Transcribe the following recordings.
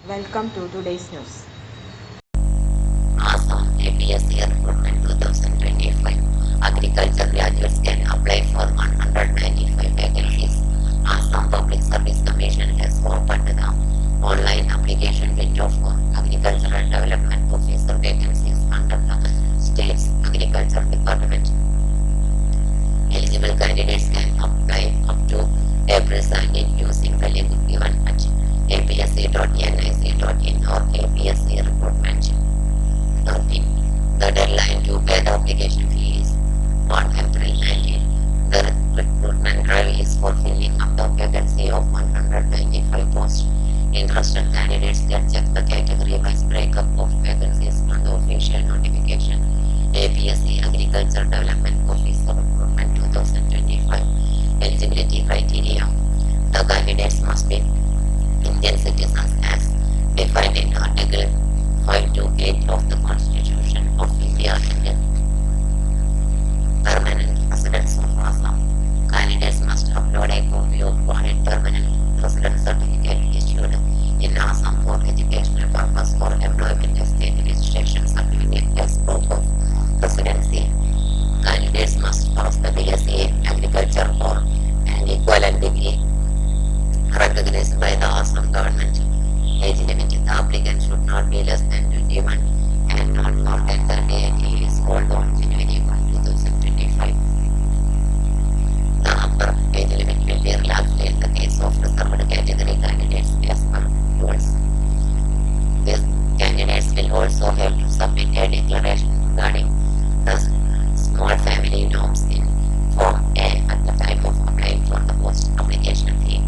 Welcome to today's news. Assam APSC Recruitment 2025. Agriculture graduates can apply for 195 vacancies. Assam Public Service Commission has opened the online application window for agricultural development officer vacancies under the state's agriculture department. Eligible candidates can apply up to April 17 using the link given at apsc.nic.in or APSC Recruitment. The deadline to pay the application fee is on April 19. The recruitment drive is for filling up the vacancy of 195 posts. Interested candidates can check the category-wise breakup of vacancies on the official notification. APSC Agriculture Development Officer Recruitment 2025. Eligibility criteria. The candidates must be Indian citizens as defined in Article 5 to 8 of the Constitution of India and permanent residents of Assam. Candidates must upload a copy of valid permanent resident certificate issued in Assam for educational purpose or employment state registration certificate as proof of residency. Candidates must pass the BSc in agriculture or an equivalent degree recognized by the Assam government. Age limit: the applicant should not be less than 21 and not more than 38 years old on January 1, 2025. The upper age limit will be relaxed in the case of reserved category candidates as per rules. These candidates will also have to submit a declaration regarding the small family norms in Form A at the time of applying for the post. Application fee: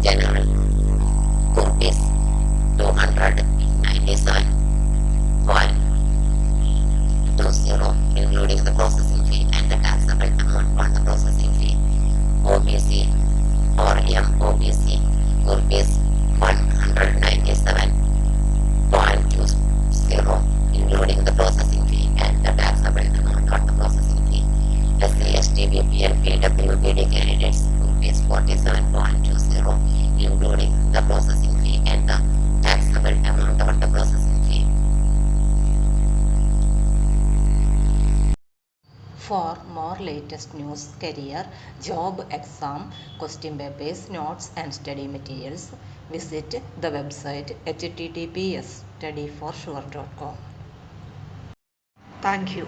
general rupees 297.20, including the processing fee and the taxable amount on the processing fee. OBC or MOBC rupees 197.20, including the processing fee and the taxable amount on the processing fee. SC, ST, BP and PWBD candidates rupees 47.20, including the processing fee and the taxable amount on the processing fee. For more latest news, career, job, exam, question papers, notes and study materials, visit the website https://studyforsure.com. Thank you.